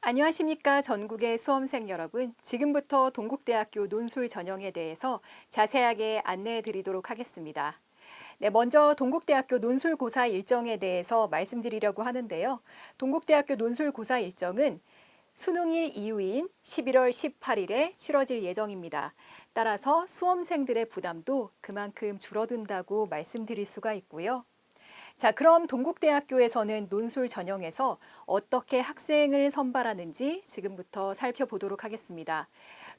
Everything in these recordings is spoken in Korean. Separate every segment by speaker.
Speaker 1: 안녕하십니까. 전국의 수험생 여러분. 지금부터 동국대학교 논술 전형에 대해서 자세하게 안내해 드리도록 하겠습니다. 네, 먼저 동국대학교 논술고사 일정에 대해서 말씀드리려고 하는데요. 동국대학교 논술고사 일정은 수능일 이후인 11월 18일에 치러질 예정입니다. 따라서 수험생들의 부담도 그만큼 줄어든다고 말씀드릴 수가 있고요. 자, 그럼 동국대학교에서는 논술 전형에서 어떻게 학생을 선발하는지 지금부터 살펴보도록 하겠습니다.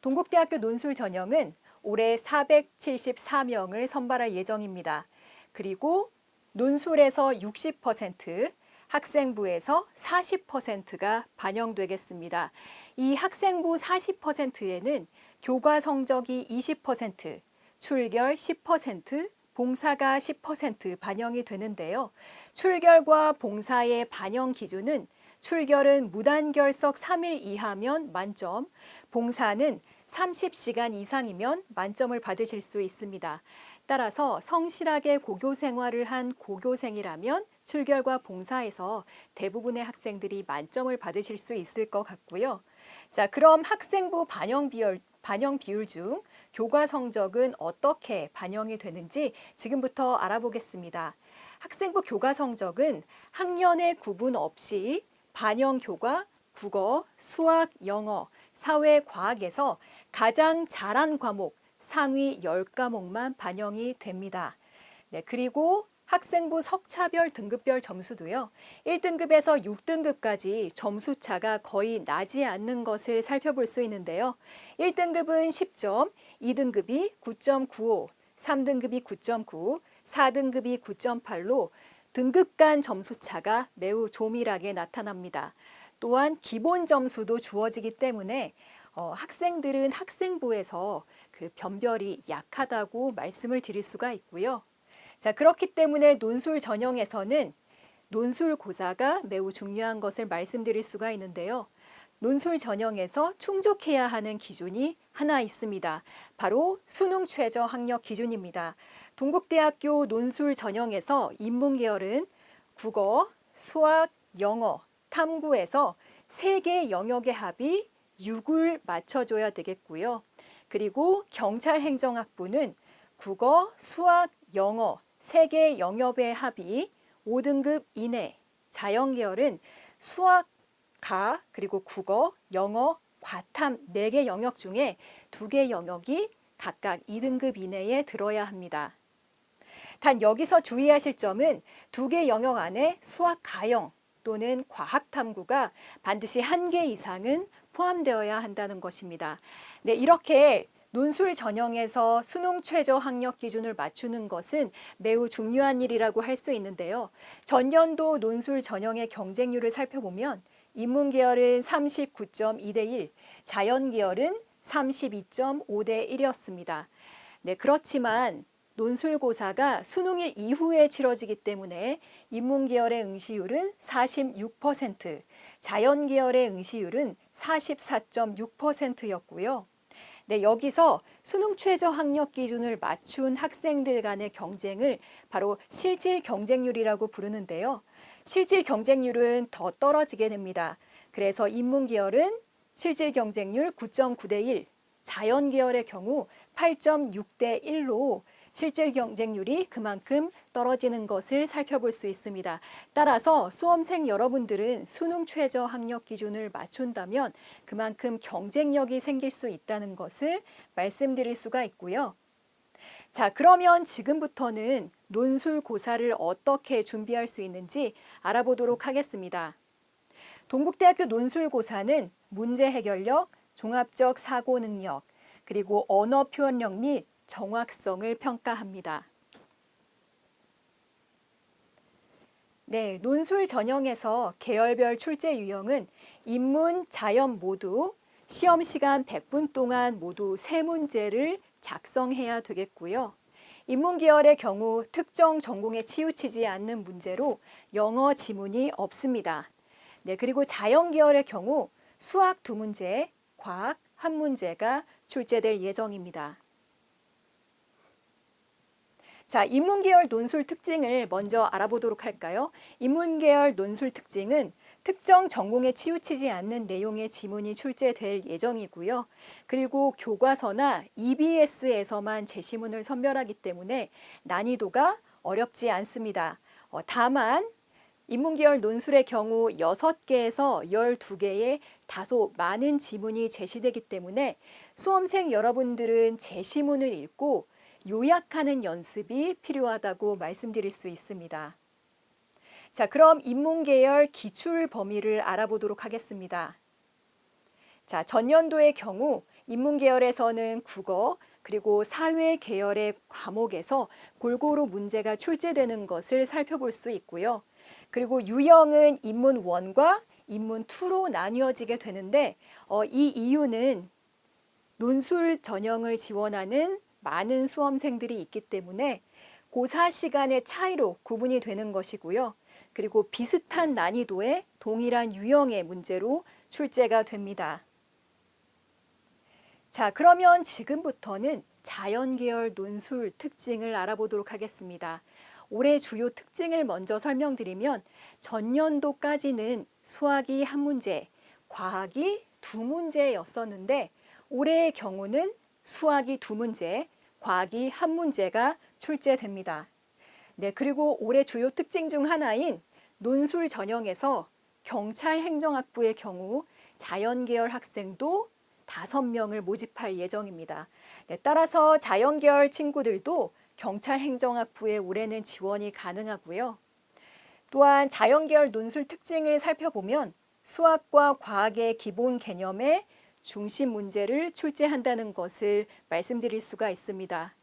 Speaker 1: 동국대학교 논술 전형은 올해 474명을 선발할 예정입니다. 그리고 논술에서 60%, 학생부에서 40%가 반영되겠습니다. 이 학생부 40%에는 교과 성적이 20%, 출결 10%, 봉사가 10% 반영이 되는데요. 출결과 봉사의 반영 기준은 출결은 무단결석 3일 이하면 만점, 봉사는 30시간 이상이면 만점을 받으실 수 있습니다. 따라서 성실하게 고교 생활을 한 고교생이라면 출결과 봉사에서 대부분의 학생들이 만점을 받으실 수 있을 것 같고요. 자, 그럼 학생부 반영 비율 중 교과 성적은 어떻게 반영이 되는지 지금부터 알아보겠습니다. 학생부 교과 성적은 학년의 구분 없이 반영 교과, 국어, 수학, 영어, 사회, 과학에서 가장 잘한 과목 상위 10과목만 반영이 됩니다. 네, 그리고 학생부 석차별 등급별 점수도요. 1등급에서 6등급까지 점수차가 거의 나지 않는 것을 살펴볼 수 있는데요. 1등급은 10점, 2등급이 9.95, 3등급이 9.9, 4등급이 9.8로 등급 간 점수차가 매우 조밀하게 나타납니다. 또한 기본 점수도 주어지기 때문에 학생들은 학생부에서 그 변별이 약하다고 말씀을 드릴 수가 있고요. 자, 그렇기 때문에 논술 전형에서는 논술고사가 매우 중요한 것을 말씀드릴 수가 있는데요. 논술 전형에서 충족해야 하는 기준이 하나 있습니다. 바로 수능 최저 학력 기준입니다. 동국대학교 논술 전형에서 인문계열은 국어, 수학, 영어, 탐구에서 3개 영역의 합이 6을 맞춰줘야 되겠고요. 그리고 경찰행정학부는 국어, 수학, 영어 3개 영역의 합이 5등급 이내, 자연계열은 수학, 가, 그리고 국어, 영어, 과탐 4개 영역 중에 2개 영역이 각각 2등급 이내에 들어야 합니다. 단 여기서 주의하실 점은 2개 영역 안에 수학 가형 또는 과학 탐구가 반드시 1개 이상은 포함되어야 한다는 것입니다. 네, 이렇게 논술 전형에서 수능 최저 학력 기준을 맞추는 것은 매우 중요한 일이라고 할 수 있는데요. 전년도 논술 전형의 경쟁률을 살펴보면 인문계열은 39.2대 1, 자연계열은 32.5대 1이었습니다. 네, 그렇지만 논술고사가 수능일 이후에 치러지기 때문에 인문계열의 응시율은 46%, 자연계열의 응시율은 44.6%였고요. 네, 여기서 수능 최저 학력 기준을 맞춘 학생들 간의 경쟁을 바로 실질 경쟁률이라고 부르는데요. 실질 경쟁률은 더 떨어지게 됩니다. 그래서 인문계열은 실질 경쟁률 9.9대 1, 자연계열의 경우 8.6대 1로 실질 경쟁률이 그만큼 떨어지는 것을 살펴볼 수 있습니다. 따라서 수험생 여러분들은 수능 최저 학력 기준을 맞춘다면 그만큼 경쟁력이 생길 수 있다는 것을 말씀드릴 수가 있고요. 자, 그러면 지금부터는 논술고사를 어떻게 준비할 수 있는지 알아보도록 하겠습니다. 동국대학교 논술고사는 문제 해결력, 종합적 사고 능력, 그리고 언어 표현력 및 정확성을 평가합니다. 네, 논술 전형에서 계열별 출제 유형은 인문, 자연 모두 시험 시간 100분 동안 모두 3문제를 작성해야 되겠고요. 인문계열의 경우 특정 전공에 치우치지 않는 문제로 영어 지문이 없습니다. 네, 그리고 자연계열의 경우 수학 2문제, 과학 1문제가 출제될 예정입니다. 자, 인문계열 논술 특징을 먼저 알아보도록 할까요? 인문계열 논술 특징은 특정 전공에 치우치지 않는 내용의 지문이 출제될 예정이고요. 그리고 교과서나 EBS에서만 제시문을 선별하기 때문에 난이도가 어렵지 않습니다. 다만 인문계열 논술의 경우 6개에서 12개의 다소 많은 지문이 제시되기 때문에 수험생 여러분들은 제시문을 읽고 요약하는 연습이 필요하다고 말씀드릴 수 있습니다. 자, 그럼 인문계열 기출 범위를 알아보도록 하겠습니다. 자, 전년도의 경우 인문계열에서는 국어 그리고 사회 계열의 과목에서 골고루 문제가 출제되는 것을 살펴볼 수 있고요. 그리고 유형은 인문 1과 인문 2로 나뉘어지게 되는데 이 이유는 논술 전형을 지원하는 많은 수험생들이 있기 때문에 고사 시간의 차이로 구분이 되는 것이고요. 그리고 비슷한 난이도의 동일한 유형의 문제로 출제가 됩니다. 자, 그러면 지금부터는 자연계열 논술 특징을 알아보도록 하겠습니다. 올해 주요 특징을 먼저 설명드리면 전년도까지는 수학이 한 문제, 과학이 두 문제였었는데 올해의 경우는 수학이 두 문제, 과학이 한 문제가 출제됩니다. 네, 그리고 올해 주요 특징 중 하나인 논술 전형에서 경찰행정학부의 경우 자연계열 학생도 5명을 모집할 예정입니다. 네, 따라서 자연계열 친구들도 경찰행정학부에 올해는 지원이 가능하고요. 또한 자연계열 논술 특징을 살펴보면 수학과 과학의 기본 개념의 중심 문제를 출제한다는 것을 말씀드릴 수가 있습니다.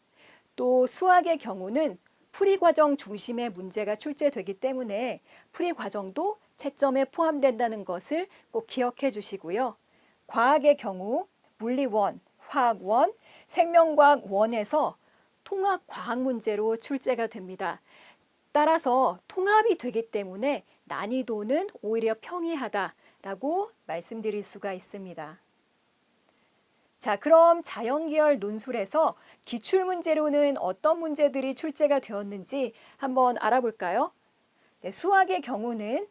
Speaker 1: 또 수학의 경우는 풀이과정 중심의 문제가 출제되기 때문에 풀이과정도 채점에 포함된다는 것을 꼭 기억해 주시고요. 과학의 경우 물리 1, 화학 1, 생명과학 1에서 통합 과학 문제로 출제가 됩니다. 따라서 통합이 되기 때문에 난이도는 오히려 평이하다라고 말씀드릴 수가 있습니다. 자, 그럼 자연계열 논술에서 기출문제로는 어떤 문제들이 출제가 되었는지 한번 알아볼까요? 네, 수학의 경우는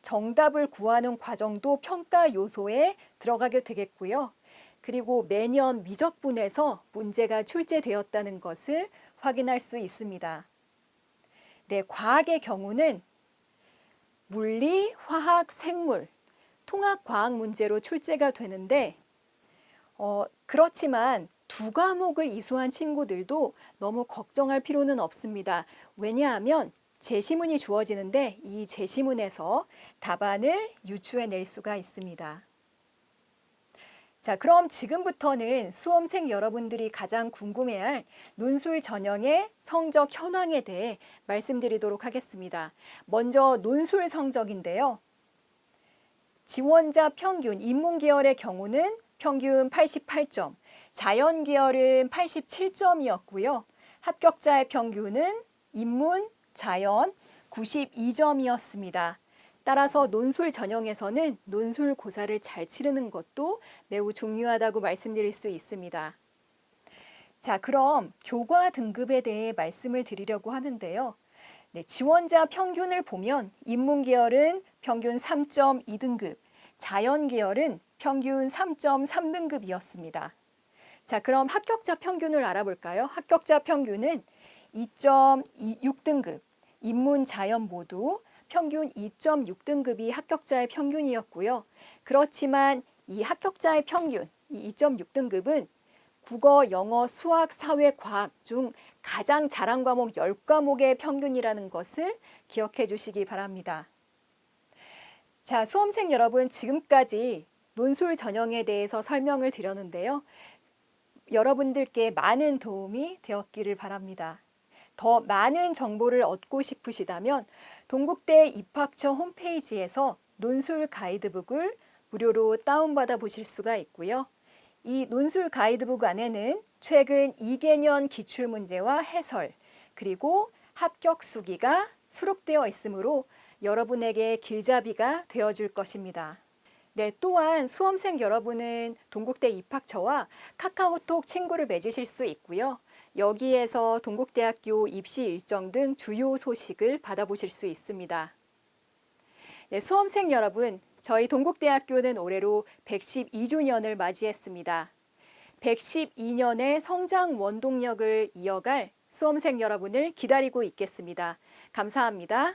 Speaker 1: 정답을 구하는 과정도 평가 요소에 들어가게 되겠고요. 그리고 매년 미적분에서 문제가 출제되었다는 것을 확인할 수 있습니다. 네, 과학의 경우는 물리, 화학, 생물, 통합과학 문제로 출제가 되는데 그렇지만 두 과목을 이수한 친구들도 너무 걱정할 필요는 없습니다. 왜냐하면 제시문이 주어지는데 이 제시문에서 답안을 유추해낼 수가 있습니다. 자, 그럼 지금부터는 수험생 여러분들이 가장 궁금해할 논술 전형의 성적 현황에 대해 말씀드리도록 하겠습니다. 먼저 논술 성적인데요. 지원자 평균, 인문계열의 경우는 평균 88점, 자연계열은 87점이었고요. 합격자의 평균은 인문, 자연 92점이었습니다. 따라서 논술 전형에서는 논술 고사를 잘 치르는 것도 매우 중요하다고 말씀드릴 수 있습니다. 자, 그럼 교과 등급에 대해 말씀을 드리려고 하는데요. 네, 지원자 평균을 보면 인문계열은 평균 3.2등급, 자연계열은 평균 3.3등급이었습니다. 자, 그럼 합격자 평균을 알아볼까요? 합격자 평균은 2.6등급, 인문, 자연 모두 평균 2.6등급이 합격자의 평균이었고요. 그렇지만 이 합격자의 평균, 이 2.6등급은 국어, 영어, 수학, 사회, 과학 중 가장 잘한 과목 10과목의 평균이라는 것을 기억해 주시기 바랍니다. 자, 수험생 여러분, 지금까지 논술 전형에 대해서 설명을 드렸는데요. 여러분들께 많은 도움이 되었기를 바랍니다. 더 많은 정보를 얻고 싶으시다면 동국대 입학처 홈페이지에서 논술 가이드북을 무료로 다운받아 보실 수가 있고요. 이 논술 가이드북 안에는 최근 2개년 기출문제와 해설, 그리고 합격 수기가 수록되어 있으므로 여러분에게 길잡이가 되어줄 것입니다. 네, 또한 수험생 여러분은 동국대 입학처와 카카오톡 친구를 맺으실 수 있고요. 여기에서 동국대학교 입시 일정 등 주요 소식을 받아보실 수 있습니다. 네, 수험생 여러분, 저희 동국대학교는 올해로 112주년을 맞이했습니다. 112년의 성장 원동력을 이어갈 수험생 여러분을 기다리고 있겠습니다. 감사합니다.